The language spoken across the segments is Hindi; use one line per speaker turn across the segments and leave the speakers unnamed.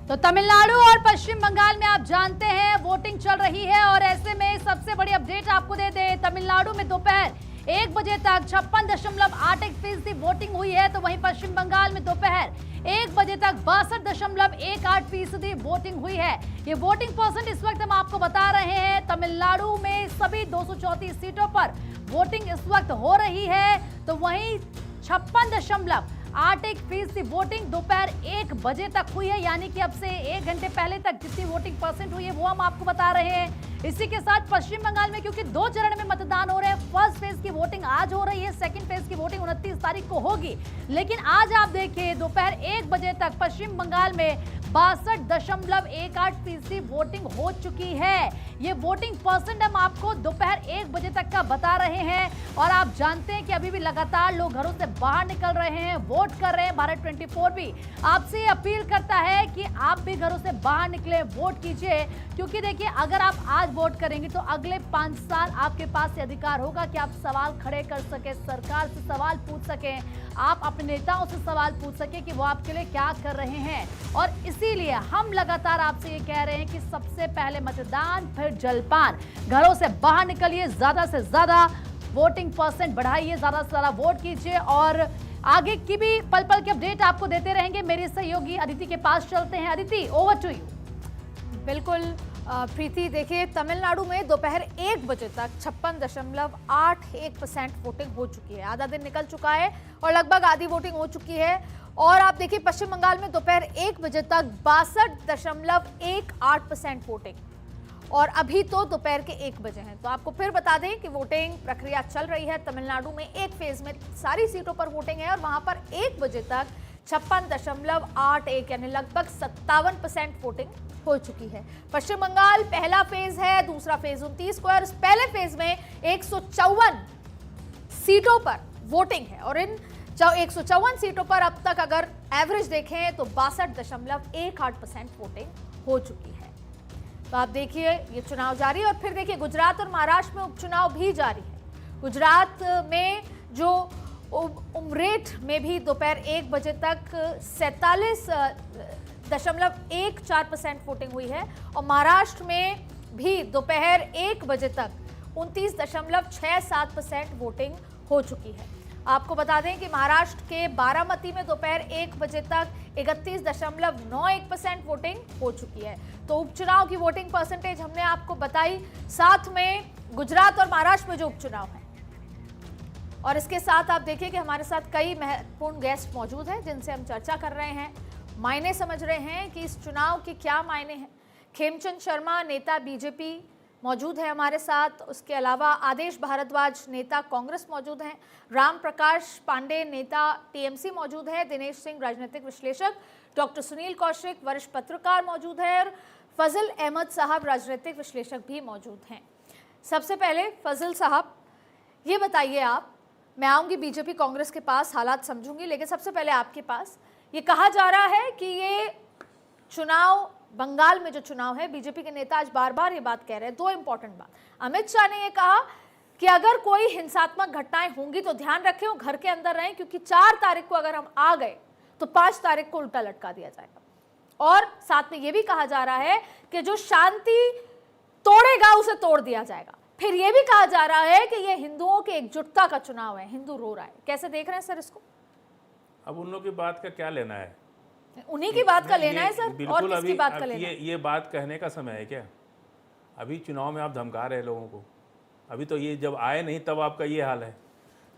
तो तमिलनाडु और पश्चिम बंगाल में आप जानते हैं वोटिंग चल रही है और ऐसे में सबसे बड़ी अपडेट आपको दे दें, तमिलनाडु में दोपहर 1 बजे तक 56.81% वोटिंग हुई है, तो वहीं पश्चिम बंगाल में दोपहर 1 बजे तक 62.18% वोटिंग हुई है। ये वोटिंग परसेंट इस वक्त हम आपको बता रहे हैं। तमिलनाडु में सभी 234 सीटों पर वोटिंग इस वक्त हो रही है, तो वहीं 56.81% वोटिंग दोपहर 1 बजे तक हुई है, यानी कि अब से 1 घंटे पहले तक जितनी वोटिंग परसेंट हुई है वो हम आपको बता रहे हैं। इसी के साथ पश्चिम बंगाल में क्योंकि 2 चरण में मतदान हो रहे हैं, फर्स्ट फेज की वोटिंग आज हो रही है, सेकंड फेज की वोटिंग 29 तारीख को होगी, लेकिन आज आप देखिए दोपहर 1 बजे तक पश्चिम बंगाल में 62.18% वोटिंग हो चुकी है। ये वोटिंग परसेंट हम आपको दोपहर 1 बजे तक का बता रहे हैं और आप जानते हैं कि अभी भी लगातार लोग घरों से बाहर निकल रहे हैं, वोट कर रहे हैं। भारत 24 भी आपसे अपील करता है कि आप भी घरों से बाहर निकले, वोट कीजिए, क्योंकि देखिए अगर आप आज वोट करेंगे तो अगले 5 साल आपके पास ये अधिकार होगा कि आप सवाल खड़े कर सके, सरकार से सवाल पूछ सकें, आप अपने नेताओं से सवाल पूछ सके कि वो आपके लिए क्या कर रहे हैं। और इसीलिए हम लगातार आपसे ये कह रहे हैं कि सबसे पहले मतदान फिर जलपान, घरों से बाहर निकलिए, ज्यादा से ज्यादा वोटिंग परसेंट बढ़ाइए, ज्यादा से ज्यादा वोट कीजिए और आगे की भी पल पल की अपडेट आपको देते रहेंगे। मेरे सहयोगी अदिति के पास चलते हैं। Aditi, over to you.
बिल्कुल प्रीति, देखिए तमिलनाडु में दोपहर 1 बजे तक 56.81% वोटिंग हो चुकी है। आधा दिन निकल चुका है और लगभग आधी वोटिंग हो चुकी है। और आप देखिए पश्चिम बंगाल में दोपहर 1 बजे तक 62.18% वोटिंग, और अभी तो दोपहर के 1 बजे हैं। तो आपको फिर बता दें कि वोटिंग प्रक्रिया चल रही है। तमिलनाडु में एक फेज में सारी सीटों पर वोटिंग है और वहां पर 1 बजे तक 56.81 यानी लगभग 57% वोटिंग हो चुकी है। पश्चिम बंगाल पहला फेज है, दूसरा फेज 29 को है और इस पहले फेज में 154 सीटों पर वोटिंग है और इन 154 सीटों पर अब तक अगर एवरेज देखें तो 62.18% वोटिंग हो चुकी है। तो आप देखिए ये चुनाव जारी है और फिर देखिए गुजरात और महाराष्ट्र में उपचुनाव भी जारी है। गुजरात में जो उमरेठ में भी दोपहर 1 बजे तक 47.14% वोटिंग हुई है और महाराष्ट्र में भी दोपहर 1 बजे तक 29.67% वोटिंग हो चुकी है। आपको बता दें कि महाराष्ट्र के बारामती में दोपहर 1 बजे तक 31.91% वोटिंग हो चुकी है। तो उपचुनाव की वोटिंग परसेंटेज हमने आपको बताई, साथ में गुजरात और महाराष्ट्र में जो उपचुनाव है। और इसके साथ आप देखिए कि हमारे साथ कई महत्वपूर्ण गेस्ट मौजूद हैं जिनसे हम चर्चा कर रहे हैं, मायने समझ रहे हैं कि इस चुनाव के क्या मायने हैं। खेमचंद शर्मा नेता बीजेपी मौजूद है हमारे साथ, उसके अलावा आदेश भारद्वाज नेता कांग्रेस मौजूद हैं, राम प्रकाश पांडे नेता टीएमसी मौजूद है, दिनेश सिंह राजनीतिक विश्लेषक, डॉक्टर सुनील कौशिक वरिष्ठ पत्रकार मौजूद है और फजल अहमद साहब राजनीतिक विश्लेषक भी मौजूद हैं। सबसे पहले फजल साहब ये बताइए, आप, मैं आऊँगी बीजेपी कांग्रेस के पास, हालात समझूंगी, लेकिन सबसे पहले आपके पास ये कहा जा रहा है कि ये चुनाव, बंगाल में जो चुनाव है, बीजेपी के नेता आज बार बार ये बात कह रहे हैं, 2 इंपॉर्टेंट बात। अमित शाह ने ये कहा कि अगर कोई हिंसात्मक घटनाएं होंगी तो ध्यान रखें वो घर के अंदर रहें, क्योंकि 4 तारीख को अगर हम आ गए तो 5 तारीख को उल्टा लटका दिया जाएगा। और साथ में ये भी कहा जा रहा है कि जो शांति तोड़ेगा उसे तोड़ दिया जाएगा। फिर यह भी कहा जा रहा है कि यह हिंदुओं की एकजुटता का चुनाव है, हिंदू रो रहा है। कैसे देख रहे हैं सर इसको?
अब उन लोगों की बात का क्या लेना है?
उन्हीं की बात का लेना है सर, और किसकी बात का लेना है?
ये बात कहने का समय है क्या? अभी चुनाव में आप धमका रहे हैं लोगों को। अभी तो ये जब आए नहीं तब आपका ये हाल है,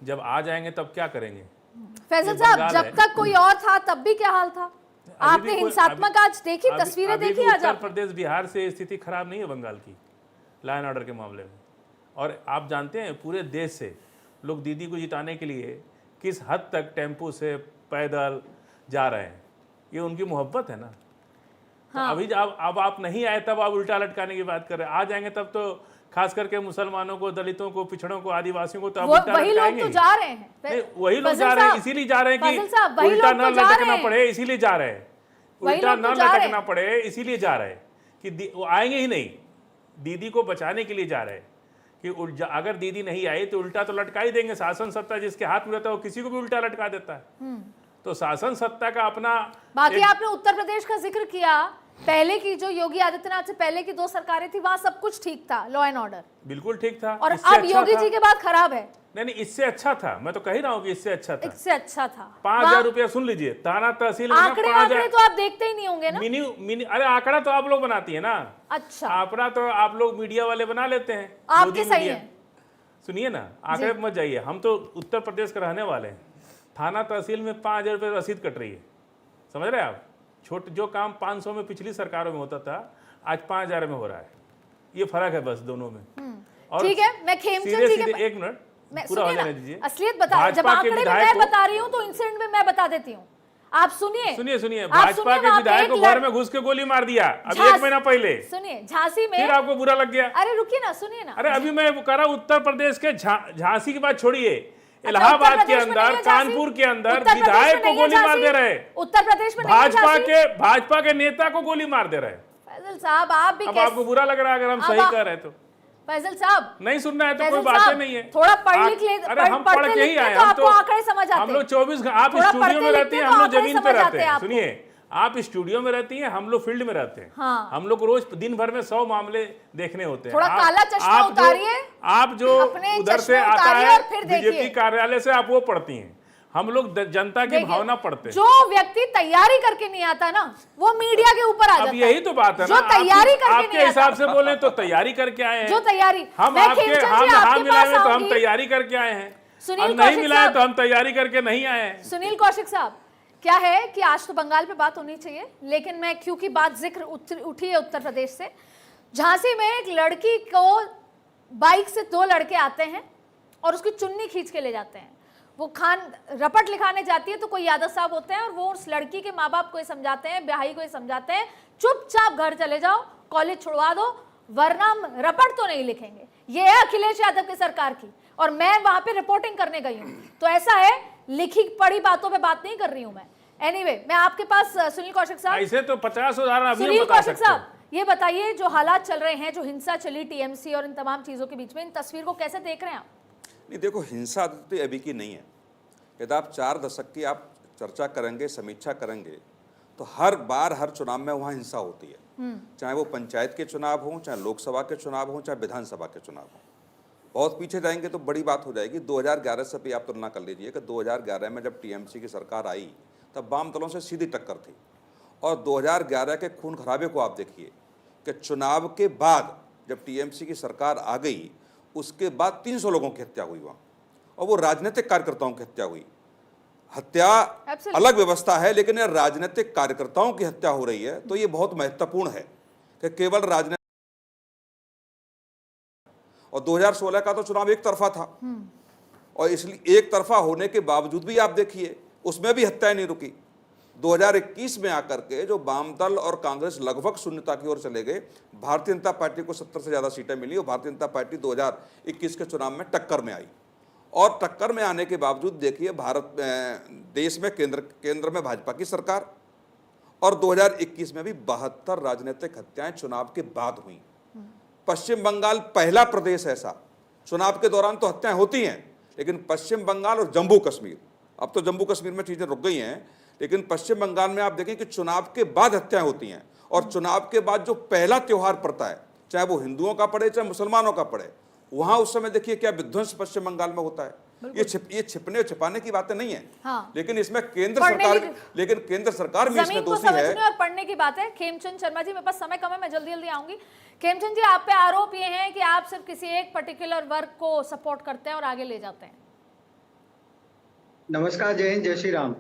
जब आ जाएंगे तब क्या करेंगे?
फैजल साहब, जब तक कोई और था तब भी क्या हाल था? आपने हिंसात्मक आज देखी तस्वीरें देखी आज?
उत्तर प्रदेश बिहार से स्थिति खराब नहीं है बंगाल की लॉ एंड ऑर्डर के मामले में। और आप जानते हैं पूरे देश से लोग दीदी को जिताने के लिए किस हद तक टेम्पो से, पैदल जा रहे हैं। ये उनकी मोहब्बत है ना। हाँ। तो अभी अब आप नहीं आए तब आप उल्टा लटकाने की बात कर रहे हैं। आ जाएंगे तब तो खास करके मुसलमानों को, दलितों को, पिछड़ों को, आदिवासियों को तो उल्टा
वही लोग तो जा रहे हैं।
वही लोग जा रहे हैं, इसीलिए जा रहे हैं कि उल्टा न लटकना पड़े, इसीलिए जा रहे हैं। उल्टा न लटकना पड़े इसीलिए जा रहे हैं कि वो आएंगे ही नहीं, दीदी को बचाने के लिए जा रहे हैं कि अगर दीदी नहीं आई तो उल्टा तो लटका ही देंगे। शासन सत्ता जिसके हाथ में रहता है वो किसी को भी उल्टा लटका देता है। तो शासन सत्ता का अपना
बाकी आपने उत्तर प्रदेश का जिक्र किया, पहले की जो योगी आदित्यनाथ से पहले की 2 सरकारें थी, वहां सब कुछ ठीक था, लॉ एंड ऑर्डर
बिल्कुल ठीक था।
और
इससे
अब
अच्छा
योगी
था।
जी के बाद खराब है।
नहीं, इससे अच्छा था। मैं तो कह ही रहा हूँ कि इससे अच्छा था।
इससे अच्छा था।
5,000 रुपया, सुन लीजिए, थाना तहसील में
आंकड़े
5,000।
तो आप देखते ही नहीं होंगे ना।
मिनी अरे आंकड़ा तो आप लोग बनाती है ना।
अच्छा,
आंकड़ा तो आप लोग मीडिया वाले बना लेते हैं।
आपके
मोदी
सही
मीडिया।
है।
सुनिए ना, आंकड़े पे मत जाइए, हम तो उत्तर प्रदेश के रहने वाले हैं। थाना तहसील में 5,000 रुपये रसीद कट रही है, समझ रहे हैं आप। जो काम 500 में पिछली सरकारों में होता था, आज 5,000 में हो रहा है। ये फर्क है बस दोनों में।
ठीक है, मैं खेमचंद जी के
एक मिनट पूरा हो जाने दीजिए।
असलियत बता, जब आंकड़े में मैं बता रही हूँ तो इंसिडेंट में मैं बता देती हूँ। आप सुनिए
भाजपा के विधायक को घर में घुस के गोली मार दिया अभी 1 महीना पहले।
सुनिए, झांसी में
फिर आपको बुरा लग गया।
अरे रुकिए ना, सुनिए ना।
अरे अभी मैं कह रहा हूं, उत्तर प्रदेश के झांसी की बात छोड़िए, इलाहाबाद के अंदर, कानपुर के अंदर विधायक को गोली मार दे रहे।
उत्तर प्रदेश में
भाजपा के नेता को गोली मार दे रहे।
फैजल साहब, आप भी
अब आपको बुरा लग रहा है अगर हम सही कह रहे हैं तो।
फैजल साहब,
नहीं सुनना है तो कोई बात नहीं है।
थोड़ा पढ़ लिख ले।
अरे हम पढ़ के ही आए,
हम तो आंकड़े समझ आते हैं।
हम लोग 24 आप स्टूडियो में रहती हैं, हम लोग जमीन पे रहते हैं। सुनिए, आप स्टूडियो में रहती हैं, हम लोग फील्ड में रहते हैं।
हाँ।
हम लोग रोज दिन भर में 100 मामले देखने होते हैं।
थोड़ा काला चश्मा उतारिए,
आप जो उधर से आता है बीजेपी कार्यालय से, आप वो पढ़ती हैं। हम लोग जनता की भावना पढ़ते हैं।
जो व्यक्ति तैयारी करके नहीं आता ना, वो मीडिया के ऊपर आ जाता है।
यही तो बात है
जो तैयारी करके नहीं आता।
आपके हिसाब से बोले तो तैयारी करके आए हैं।
जो तैयारी
हम आपके हाथ मिलाए तो हम तैयारी करके आए हैं, और नहीं मिलाए तो हम तैयारी करके नहीं आए हैं।
सुनील कौशिक साहब, क्या है कि आज तो बंगाल पे बात होनी चाहिए, लेकिन मैं क्योंकि बात जिक्र उठी है उत्तर प्रदेश से, झांसी में एक लड़की को बाइक से 2 लड़के आते हैं और उसकी चुन्नी खींच के ले जाते हैं। वो रपट लिखाने जाती है तो कोई यादव साहब होते हैं और वो उस लड़की के माँ बाप को ये समझाते हैं, ब्याही को ये समझाते हैं, चुपचाप घर चले जाओ, कॉलेज छुड़वा दो, वरना रपट तो नहीं लिखेंगे। ये है अखिलेश यादव की सरकार की, और मैं वहां पे रिपोर्टिंग करने गई हूँ। तो ऐसा है, लिखी पढ़ी बातों पे बात नहीं कर रही हूं मैं। एनीवे, मैं आपके पास सुनील कौशिक साहब,
ऐसे तो 50 उदाहरण अभी
सुनील
बता
कौशिक
सकते
साहब, ये बताइए, जो हालात चल रहे हैं, जो हिंसा चली टीएमसी और इन तमाम चीजों के बीच में, इन तस्वीर को कैसे देख रहे हैं आप?
नहीं, देखो, हिंसा तो अभी की नहीं है। यदि आप 4 दशक की आप चर्चा करेंगे, समीक्षा करेंगे, तो हर बार हर चुनाव में वहाँ हिंसा होती है। चाहे वो पंचायत के चुनाव हों, चाहे लोकसभा के चुनाव हों, चाहे विधानसभा के चुनाव हों। बहुत पीछे जाएंगे तो बड़ी बात हो जाएगी। 2011 से भी आप तुलना कर लीजिए कि 2011 में जब टीएमसी की सरकार आई तब वाम दलों से सीधी टक्कर थी, और 2011 के खून खराबे को आप देखिए कि चुनाव के बाद जब टीएमसी की सरकार आ गई, उसके बाद 300 लोगों की हत्या हुई वहाँ, और वो राजनीतिक कार्यकर्ताओं की हत्या हुई। हत्या अलग व्यवस्था है, लेकिन ये राजनीतिक कार्यकर्ताओं की हत्या हो रही है, तो ये बहुत महत्वपूर्ण है कि केवल राजनीतिक। और 2016 का तो चुनाव एक तरफा था, और इसलिए एक तरफा होने के बावजूद भी आप देखिए उसमें भी हत्याएं नहीं रुकी। 2021 में आकर के जो वाम दल और कांग्रेस लगभग शून्यता की ओर चले गए, भारतीय जनता पार्टी को 70 से ज्यादा सीटें मिली, और भारतीय जनता पार्टी 2021 के चुनाव में टक्कर में आई। और टक्कर में आने के बावजूद देखिए, देश में केंद्र में भाजपा की सरकार, और 2021 में भी 72 राजनीतिक हत्याएं चुनाव के बाद हुई। पश्चिम बंगाल पहला प्रदेश ऐसा, चुनाव के दौरान तो हत्याएं होती हैं, लेकिन पश्चिम बंगाल और जम्मू कश्मीर, अब तो जम्मू कश्मीर में चीजें रुक गई हैं, लेकिन पश्चिम बंगाल में आप देखें कि चुनाव के बाद हत्याएं होती हैं, और चुनाव के बाद जो पहला त्योहार पड़ता है, चाहे वो हिंदुओं का पड़े चाहे मुसलमानों का पड़े, वहां उस समय देखिए क्या विध्वंस पश्चिम बंगाल में होता है। ये छिपने छिपाने की बातें नहीं है।
हाँ।
लेकिन इसमें केंद्र सरकार भी इसमें दोषी है।
और पढ़ने की बात है। खेमचंद शर्मा जी, मेरे पास समय कम है, मैं जल्दी जल्दी आऊंगी। खेमचंद जी, आप पे आरोप ये है कि आप सिर्फ किसी एक पर्टिकुलर वर्ग को सपोर्ट करते हैं और आगे ले जाते हैं।
नमस्कार, जय हिंद, जय श्री राम।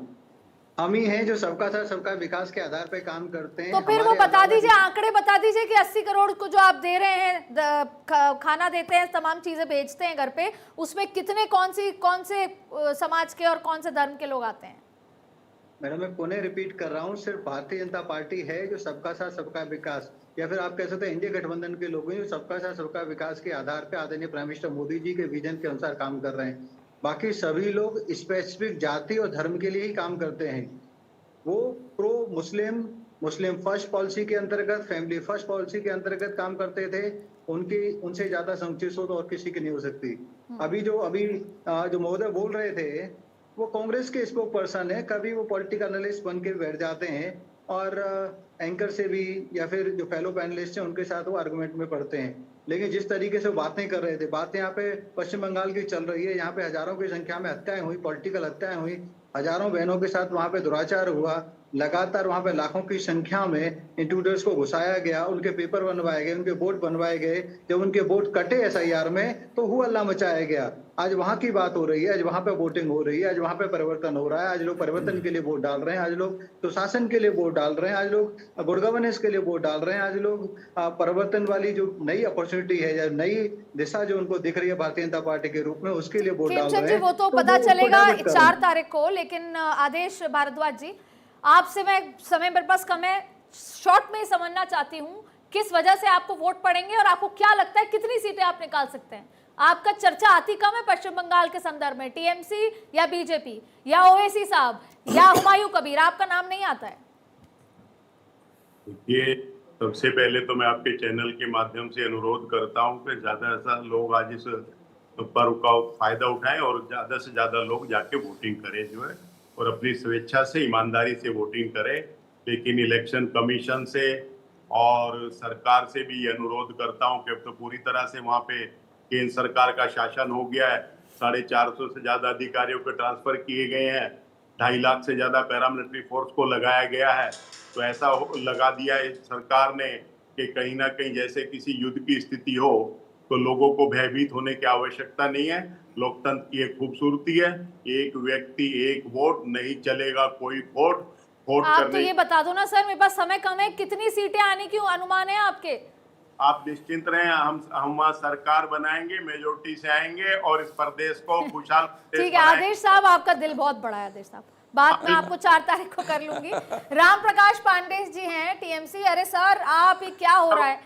हम ही हैं जो सबका साथ सबका विकास के आधार पर काम करते हैं।
तो फिर वो बता दीजिए, आंकड़े बता दीजिए कि 80 करोड़ को जो आप दे रहे हैं, खाना देते हैं, तमाम चीजें बेचते हैं घर पे, उसमें कितने कौन से समाज के और कौन से धर्म के लोग आते हैं?
मैडम, मैं पुनः रिपीट कर रहा हूँ, सिर्फ भारतीय जनता पार्टी है जो सबका साथ सबका विकास, या फिर आप कह सकते हैं इंडिया गठबंधन के लोग हैं जो सबका साथ सबका विकास के आधार पर आदरणीय प्राइम मिनिस्टर मोदी जी के विजन के अनुसार काम कर रहे हैं। बाकी सभी लोग स्पेसिफिक जाति और धर्म के लिए ही काम करते हैं। वो प्रो मुस्लिम फर्स्ट पॉलिसी के अंतर्गत, फैमिली फर्स्ट पॉलिसी के अंतर्गत काम करते थे। उनसे ज्यादा समुचित सोच और किसी की नहीं हो सकती। अभी जो महोदय बोल रहे थे वो कांग्रेस के स्पोक पर्सन है, कभी वो पॉलिटिकल एनालिस्ट बन के बैठ जाते हैं और एंकर से भी या फिर जो फेलो पैनलिस्ट हैं उनके साथ वो आर्गुमेंट में पड़ते हैं। लेकिन जिस तरीके से वो बातें कर रहे थे, बातें यहाँ पे पश्चिम बंगाल की चल रही है, यहाँ पे हजारों की संख्या में हत्याएं हुई, पॉलिटिकल हत्याएं हुई, हजारों बहनों के साथ वहाँ पे दुराचार हुआ, लगातार वहाँ पे लाखों की संख्या में इंट्रूडर्स को घुसाया गया, उनके पेपर बनवाए गए, उनके वोट बनवाए गए, जब उनके वोट कटे SIR में तो हु हल्ला मचाया गया। आज वहाँ की बात हो रही है, आज वहाँ पे वोटिंग हो रही है, आज वहाँ पे परिवर्तन हो रहा है, आज लोग परिवर्तन के लिए वोट डाल रहे हैं, आज लोग सुशासन के लिए वोट डाल रहे हैं, आज लोग गुड गवर्नेंस के लिए वोट डाल रहे हैं, आज लोग परिवर्तन वाली जो नई अपॉर्चुनिटी है या नई दिशा जो उनको दिख रही है भारतीय जनता पार्टी के रूप में, उसके लिए वोट डाल
खेमचंद
रहे
जी
हैं।
वो तो पता चलेगा 4 तारीख को, लेकिन आदेश भारद्वाज जी आपसे मैं, समय मेरे पास कम है, शॉर्ट में ही समझना चाहती हूँ किस वजह से आपको वोट पड़ेंगे और आपको क्या लगता है कितनी सीटें आप निकाल सकते हैं। आपका चर्चा आती कम है पश्चिम बंगाल के संदर्भ में, TMC या BJP या ओवैसी साहब या हुमायूं कबीर, आपका नाम नहीं आता है।
देखिए, सबसे पहले तो मैं आपके चैनल के माध्यम से अनुरोध करता हूं कि ज्यादा से ज्यादा लोग आज इस पर्व का फायदा उठाएं और ज्यादा से ज्यादा लोग जाके वोटिंग करें जो है, और अपनी स्वेच्छा से ईमानदारी से वोटिंग करें। लेकिन इलेक्शन कमीशन से और सरकार से भी अनुरोध करता हूं कि अब तो पूरी तरह से वहां पे केंद्र सरकार का शासन हो गया है। 450 से ज्यादा अधिकारियों को ट्रांसफर किए गए हैं, 2.5 लाख से ज्यादा पैरामिलिट्री फोर्स को लगाया गया है। तो ऐसा लगा दिया है सरकार ने कि कहीं ना कहीं जैसे किसी युद्ध की स्थिति हो, तो लोगों को भयभीत होने की आवश्यकता नहीं है। लोकतंत्र की एक खूबसूरती है, एक व्यक्ति एक वोट, नहीं चलेगा कोई वोट। वोट
आप तो
करने
ये बता दो ना सर, मेरे पास समय कम है, कितनी सीटें आने की अनुमान है आपके?
आप निश्चिंत रहें, हम वहाँ सरकार बनाएंगे, मेजोरिटी से आएंगे और इस प्रदेश को खुशहाल
ठीक है आदेश साहब, आपका दिल बहुत बड़ा है आदेश साहब, बात मैं आपको 4 तारीख को कर लूंगी। राम प्रकाश पांडे जी हैं TMC। अरे सर आप ये क्या हो रहा है,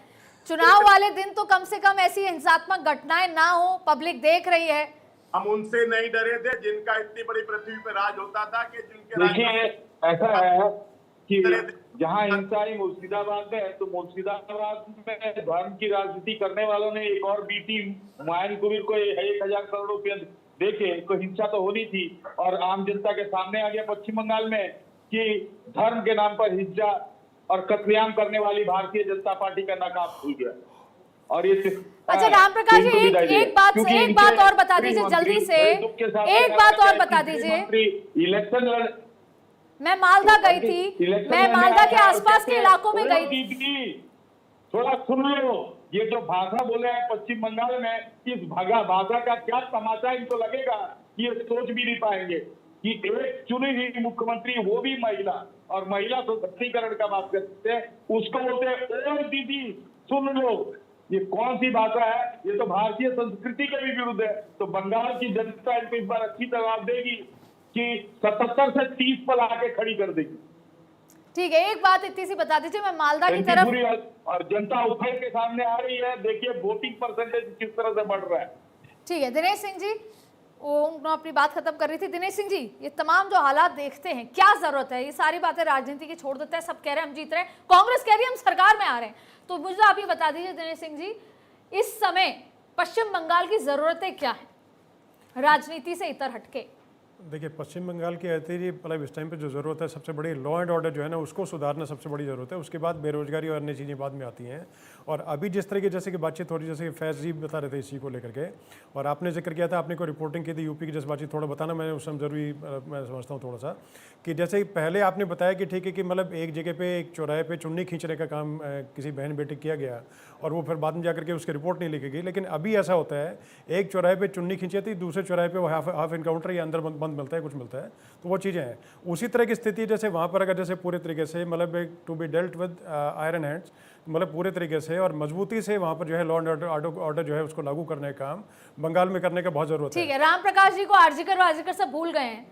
चुनाव वाले दिन तो कम से कम ऐसी हिंसात्मक घटनाएं ना हो, पब्लिक देख रही है।
हम उनसे नहीं डरे थे जिनका इतनी बड़ी पृथ्वी पर राज होता था कि जिनके
देखिए ऐसा है कि जहां हिंसा आई मुर्शिदाबाद में, तो मुर्शिदाबाद में धर्म की राजनीति करने वालों ने एक और बी टीम हुमायूं कबीर को 1000 करोड़ रुपए देके, तो हिंसा तो होनी थी। और आम जनता के सामने आ गया पश्चिम बंगाल में कि धर्म के नाम पर हिंसा और कत्लेआम करने वाली भारतीय जनता पार्टी का नाकाम खुल गया। और ये
अच्छा राम प्रकाश जी एक बात और बता दीजिए जल्दी से, एक बात और बता दीजिए।
इलेक्शन
मैं मालदा गई थी, मैं मालदा के आसपास के इलाकों में गई थी।
थोड़ा सुन लो, ये जो भाषा बोले हैं पश्चिम बंगाल में, इस भाषा का क्या तमाशा इनको लगेगा कि ये सोच भी नहीं पाएंगे कि एक चुनी हुई मुख्यमंत्री, वो भी महिला, और महिला सशक्तिकरण का बात करते हैं, उसको बोलते हैं और दीदी। सुन लो, ये कौन सी भाषा है, ये तो भारतीय संस्कृति के भी विरुद्ध है। तो बंगाल की जनता इनको इस बार अच्छी जवाब देगी कि 77 से 30 पर आके खड़ी कर देगी।
ठीक है, एक बात इतनी सी बता दीजिए, मैं मालदा की तरफ,
और जनता उभर के सामने आ रही है, देखिए वोटिंग परसेंटेज किस तरह से बढ़ रहा है।
ठीक है दिनेश सिंह जी, उन्होंने अपनी बात खत्म कर रही थी। दिनेश सिंह जी, ये तमाम जो हालात देखते हैं, क्या जरूरत है, ये सारी बातें राजनीति की छोड़ देते हैं, सब कह रहे हैं हम जीत रहे हैं, कांग्रेस कह रही है हम सरकार में आ रहे हैं, तो मुझे आप ये बता दीजिए दिनेश सिंह जी, इस समय पश्चिम बंगाल की जरूरतें क्या है राजनीति से इतर हटके?
देखिए पश्चिम बंगाल की मतलब इस टाइम पे जो ज़रूरत है, सबसे बड़ी लॉ एंड ऑर्डर जो है ना, उसको सुधारना सबसे बड़ी ज़रूरत है। उसके बाद बेरोजगारी और अन्य चीज़ें बाद में आती हैं। और अभी जिस तरह की जैसे कि बातचीत हो रही है, जैसे कि फैज़ जी बता रहे थे इसी को लेकर के, और आपने जिक्र किया था, आपने कोई रिपोर्टिंग की थी यूपी की, जैसे बातचीत थोड़ा बताना मैं उस समय ज़रूरी मैं समझता हूँ थोड़ा सा, कि जैसे पहले आपने बताया कि ठीक है कि मतलब एक जगह पे एक चौराहे पे चुन्नी खींचने का काम किसी बहन बेटे किया गया और वो फिर बाद में जाकर के उसकी रिपोर्ट नहीं लिखी गई। लेकिन अभी ऐसा होता है, एक चौराहे पे चुन्नी खींची थी, दूसरे चौराहे पे वो हाफ इनकाउंटर या अंदर बंद मिलता है, कुछ मिलता है, तो वो चीज़ें हैं। उसी तरह की स्थिति जैसे वहाँ पर अगर जैसे पूरे तरीके से मतलब to be dealt with iron hands, मतलब पूरे तरीके से और मजबूती से वहाँ पर जो है लॉ एंड ऑर्डर जो है उसको लागू करने का काम बंगाल में करने का बहुत जरूरत है।
ठीक है, राम प्रकाश जी को आरजीकर सब भूल गए हैं,